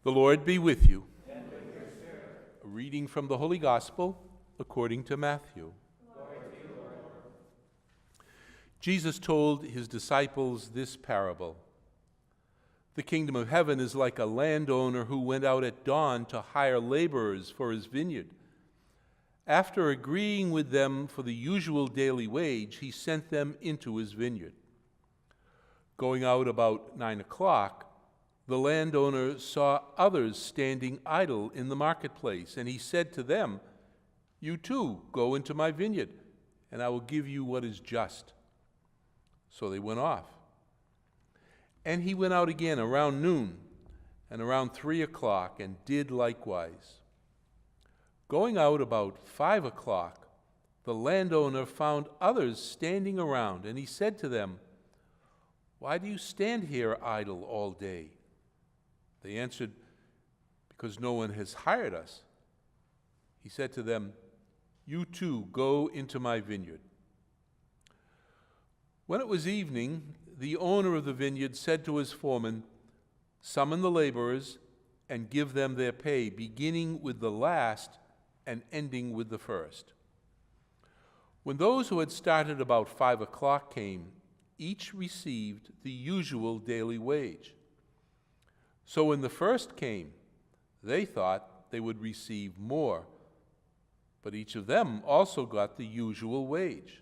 The Lord be with you. And with your spirit. A reading from the Holy Gospel according to Matthew. Glory to you, Lord. Jesus told his disciples this parable. The kingdom of heaven is like a landowner who went out at dawn to hire laborers for his vineyard. After agreeing with them for the usual daily wage, he sent them into his vineyard. Going out about 9 o'clock, the landowner saw others standing idle in the marketplace, and he said to them, "You too go into my vineyard, and I will give you what is just." So they went off. And he went out again around noon and around 3 o'clock and did likewise. Going out about 5 o'clock, the landowner found others standing around, and he said to them, "Why do you stand here idle all day?" They answered, "Because no one has hired us." He said to them, "You too go into my vineyard." When it was evening, the owner of the vineyard said to his foreman, "Summon the laborers and give them their pay, beginning with the last and ending with the first." When those who had started about 5 o'clock came, each received the usual daily wage. So when the first came, they thought they would receive more, but each of them also got the usual wage.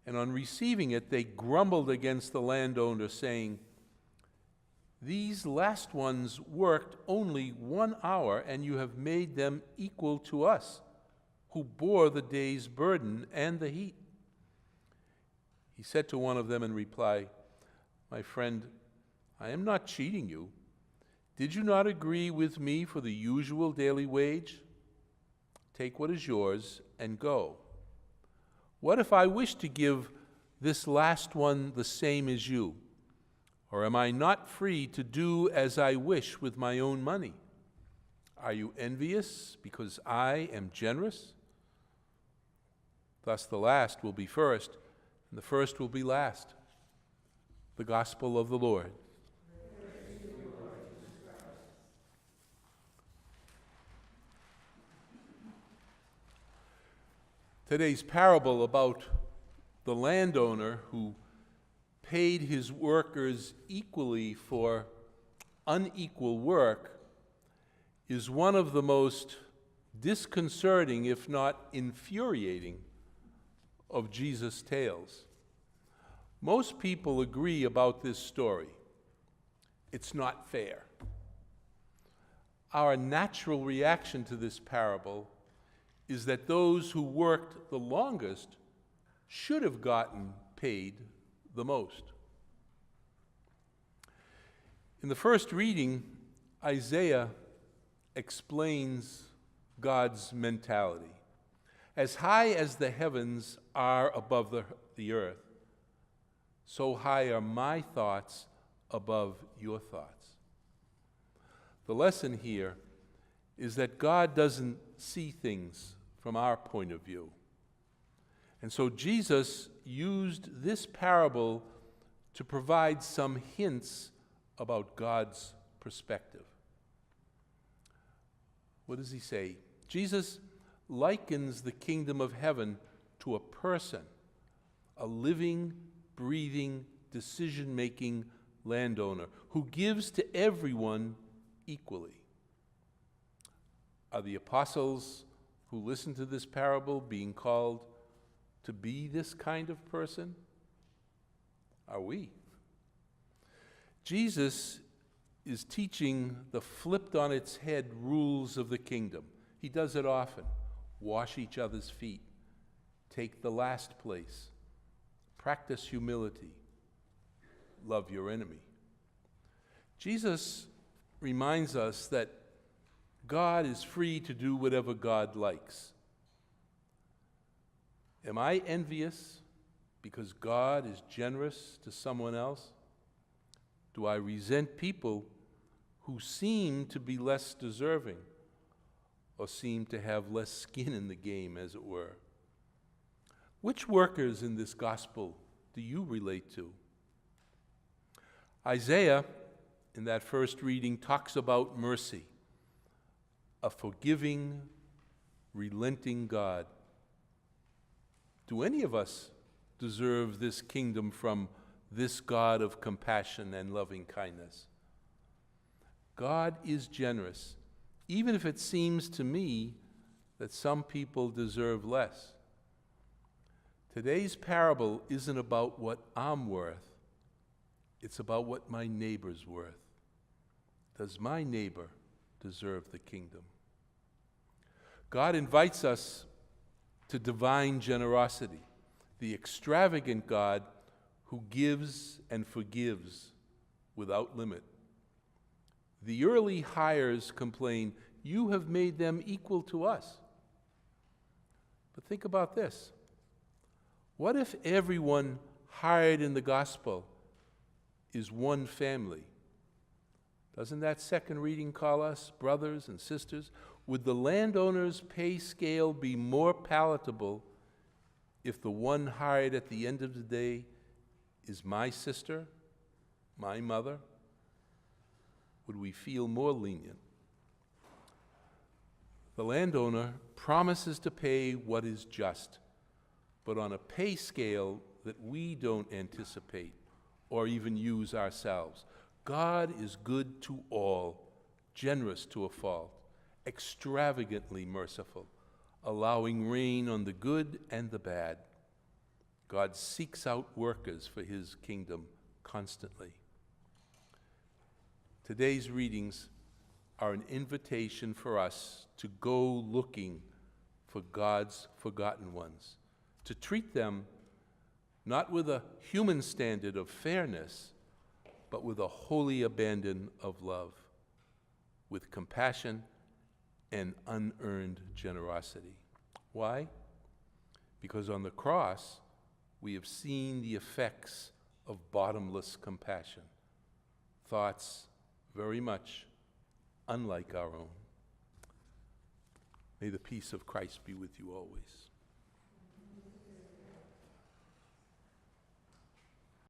And on receiving it, they grumbled against the landowner, saying, "These last ones worked only 1 hour, and you have made them equal to us, who bore the day's burden and the heat." He said to one of them in reply, "My friend, I am not cheating you. Did you not agree with me for the usual daily wage? Take what is yours and go. What if I wish to give this last one the same as you? Or am I not free to do as I wish with my own money? Are you envious because I am generous? Thus the last will be first, and the first will be last." The Gospel of the Lord. Praise to you, Lord Jesus Christ. Today's parable about the landowner who paid his workers equally for unequal work is one of the most disconcerting, if not infuriating, of Jesus' tales. Most people agree about this story. It's not fair. Our natural reaction to this parable is that those who worked the longest should have gotten paid the most. In the first reading, Isaiah explains God's mentality. As high as the heavens are above the earth, so high are my thoughts above your thoughts. The lesson here is that God doesn't see things from our point of view. And so Jesus used this parable to provide some hints about God's perspective. What does he say? Jesus likens the kingdom of heaven to a person, a living, breathing, decision-making landowner who gives to everyone equally. Are the apostles who listen to this parable being called to be this kind of person? Are we? Jesus is teaching the flipped on its head rules of the kingdom. He does it often. Wash each other's feet. Take the last place. Practice humility. Love your enemy. Jesus reminds us that God is free to do whatever God likes. Am I envious because God is generous to someone else? Do I resent people who seem to be less deserving or seem to have less skin in the game, as it were? Which workers in this gospel do you relate to? Isaiah in that first reading talks about mercy, a forgiving, relenting God. Do any of us deserve this kingdom from this God of compassion and loving kindness? God is generous, even if it seems to me that some people deserve less. Today's parable isn't about what I'm worth. It's about what my neighbor's worth. Does my neighbor deserve the kingdom? God invites us to divine generosity, the extravagant God who gives and forgives without limit. The early hires complain, "You have made them equal to us." But think about this. What if everyone hired in the gospel is one family? Doesn't that second reading call us brothers and sisters? Would the landowner's pay scale be more palatable if the one hired at the end of the day is my sister, my mother? Would we feel more lenient? The landowner promises to pay what is just, but on a pay scale that we don't anticipate or even use ourselves. God is good to all, generous to a fault, extravagantly merciful, allowing rain on the good and the bad. God seeks out workers for his kingdom constantly. Today's readings are an invitation for us to go looking for God's forgotten ones, to treat them not with a human standard of fairness, but with a holy abandon of love, with compassion and unearned generosity. Why? Because on the cross, we have seen the effects of bottomless compassion, thoughts very much unlike our own. May the peace of Christ be with you always.